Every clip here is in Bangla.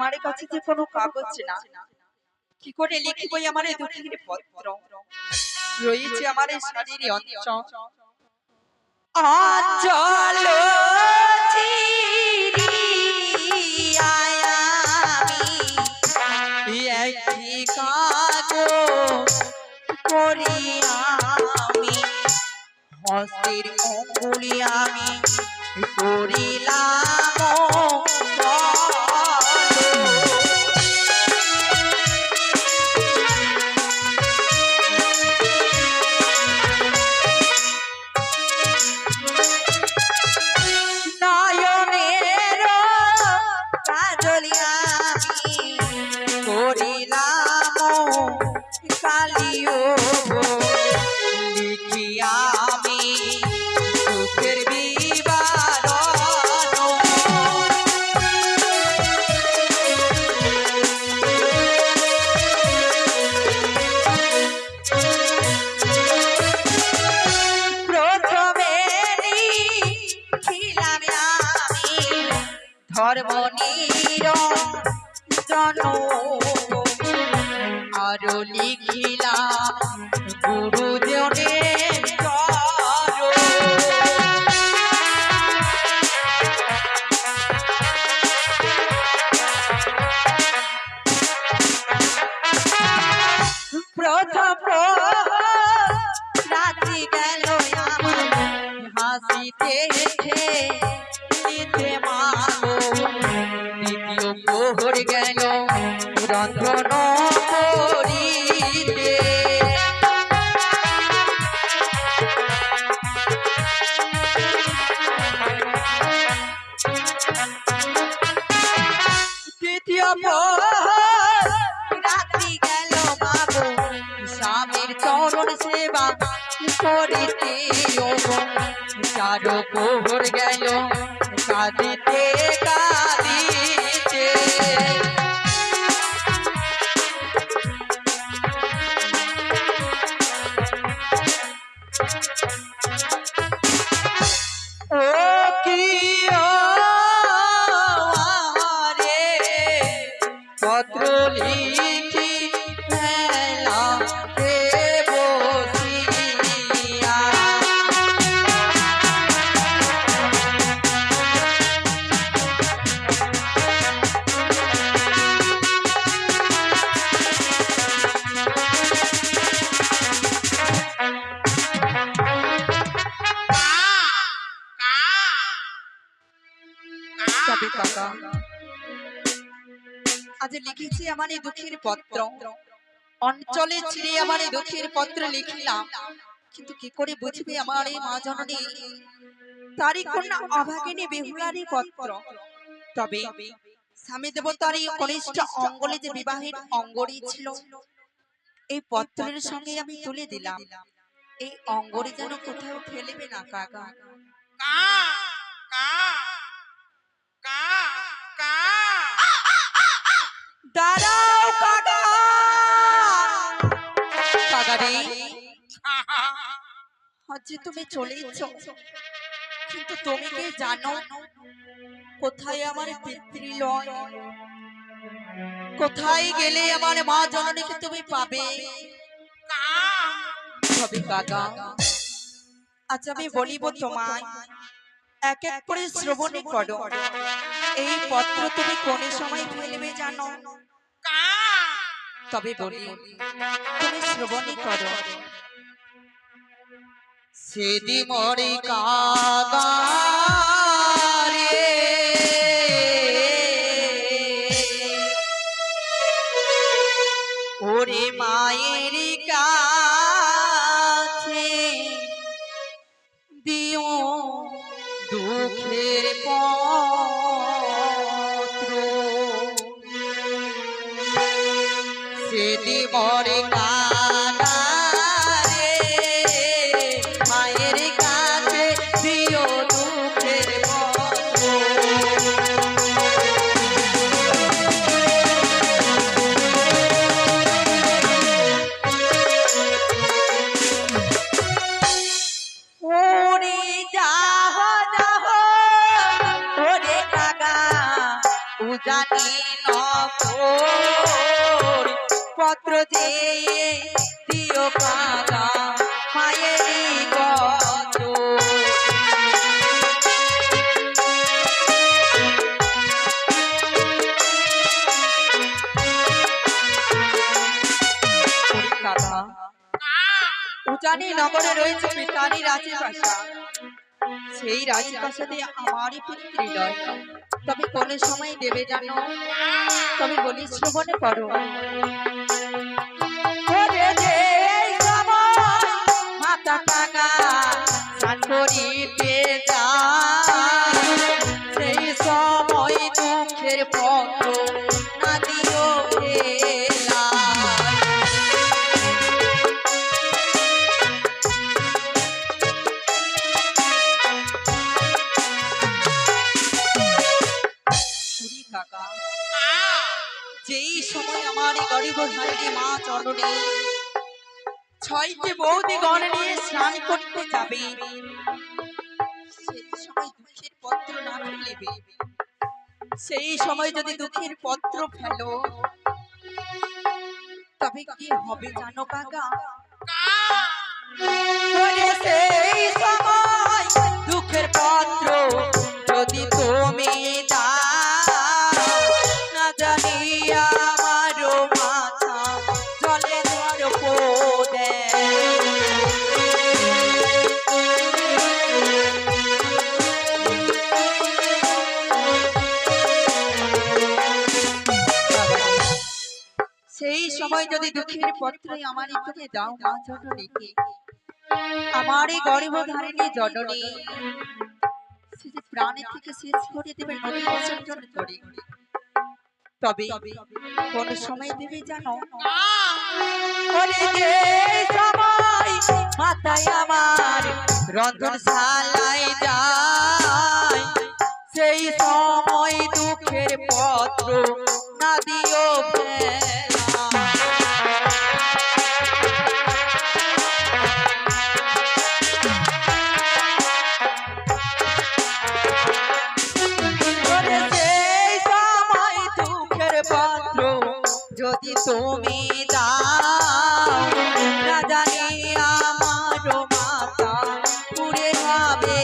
আমার কাছে যে কোনো কাগজ না, কি করে লিখিব আমার এই দুঃখের পত্র? রয়েছে আমার এই শারীর অঞ্চল অঞ্চল একটি কাগজ করি আমি, হস্তের অঙ্গুলি আমি করিলাম নয়নের কাজলি আমি করিলাম কালিও লিখি আমি দুঃখের বিবরণ। প্রথমে লিখিলাম আমি ধর্ম নিরঞ্জন, আরো লিখিলাম গুরুজনের প্রথম রাত্রি গেল আমার হাসিতে খেলিতে মাগো, দ্বিতীয় প্রহর গেল রন্ধন করিতে, তৃতীয় প্রহর রাত্রি গেল মাগো স্বামীর চরণ সেবা করিতে, চার প্রহর গেল কাঁদিতে কাঁদিতে, ও কি রে পত্র লিখি মেলাতে বসিয়া, আজ লিখেছি আমার এই দুঃখের পত্র, অঞ্চলে ছিঁড়ে আমার এই দুঃখের পত্র লিখিলাম, কিন্তু কি করে বুঝবে আমার এই মা জননী তারই কন্যা অভাগিনী বেহুলারই পত্র? তবে স্বামী দেবতার এই কনিষ্ঠ অঙ্গলে যে বিবাহের অঙ্গরী ছিল, এই পত্রের সঙ্গে আমি তুলে দিলাম, এই অঙ্গরী যেন কোথাও ফেলবে না। কাকা দাঁড়াও কাকা, কাকারে আজ তুমি চলেছ, কিন্তু তুমি কি জানো কোথায় আমার পিতৃলয়? কোথায় গেলে আমার মা জননীকে তুমি পাবে? তবে কাকা আজ আমি বলিব তোমায়, এক এক করে শ্রবণে করো। এই পত্র তুমি কোন সময় ফেলবে জানো? তবে বলি তুমি শ্রবণে করো। সেদি মরে কাগারে ওরে মায়ের কাছে দিও দুঃখের পত্র, সেদি মরে কাগারে মায়ের কাছে দিও দুঃখের পত্র। ওরে যাহ যাহ ওরে কাগা উজানি ন পত্র যে দিও কাকা মায়েরই গত কাকা উজানি নগরে রয়েছে পিতানি রাজপ্রাসাদ। সেই রাজপ্রাসাদে আমারই পুত্রী নয়, তবে কোন সময় দেবে জানো? তবে বলি শ্রবণে করো। ওরে যে সময় মাতা কাকা স্নান করিতে যায়, সেই সময় দুঃখের পত্র না দিও ফেলায়। কাকা যেই সময় আমার গরিব ধারী মা চরণে ছয়টি বৌদি গণ নিয়ে স্নান করতে যাবে, সেই সময় দুঃখের পত্র না ফেলিবে। সেই সময় যদি দুঃখের পত্র ফেলো তবে কি হবে জানো কাকা? সেই সময় দুঃখের পত্র যদি তুমি না জানি আমারও মাথা জলে ঝড় পোদে। সেই সময় যদি দুঃখের পত্রে আমার তুমি দাও মা জননীকে, আমার এই গরিব ধারিণী জননী সে যে প্রাণের থেকে শেষ করে দেবে নদী বিসর্জন করে, তবে কোন সময় দেবে জানো? যে সময় মাথায় আমার রন্ধনশালায় যায়, সেই সময় দুঃখের পত্র না দিও ফেলা। যদি তুমি দাও না জানি আমারও মাথা পুড়ে যাবে।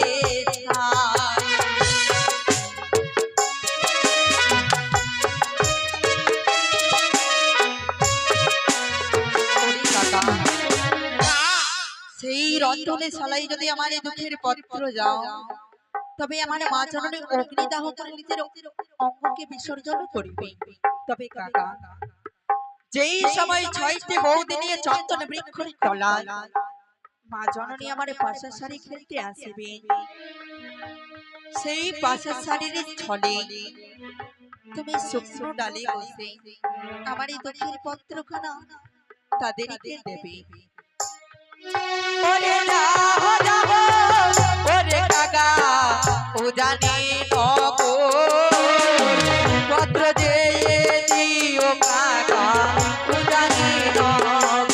সেই রন্ধনে শালাই যদি আমার এই দুঃখের পত্র যাও, তবে আমার মা জননী অগ্নিদাহ করে নিজের অঙ্গকে বিসর্জন করিবে। তবে কাকা যেই সময় ছয়টি বৌদি নিয়ে চন্দন বৃক্ষের তলায় মা জননী আমার পাশের শাড়ি খেলতে আসিবে, সেই পাশের শাড়ির ছলে তুমি শুকনো ডালে বসে আমার এই দুঃখের পত্রখানা তাদেরকে দেবে। ওরে কাকা উজানি নগর পত্র যে দিও কাকা উজানি নগর।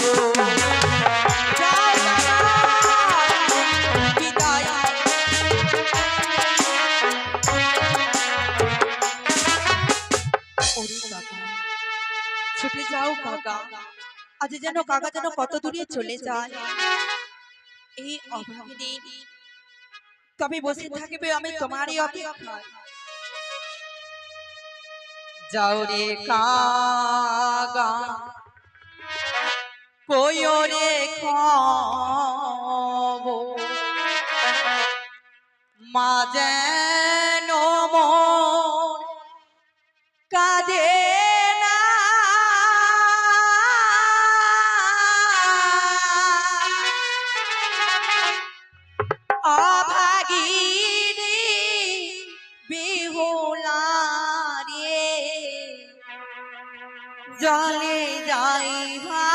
বিদায় ছুটে যাও কাকা, আজ যেন কাকা যেন কত দূরে চলে যায় এই অভাগিনী, তবে বসে থাকবে আমি তোমারই অপেক্ষায়। যাও রে কাকা কইও রে খবর, মা যেন মন কাঁদে না, অভাগিনী বিহুলা রে জলে যাই ভা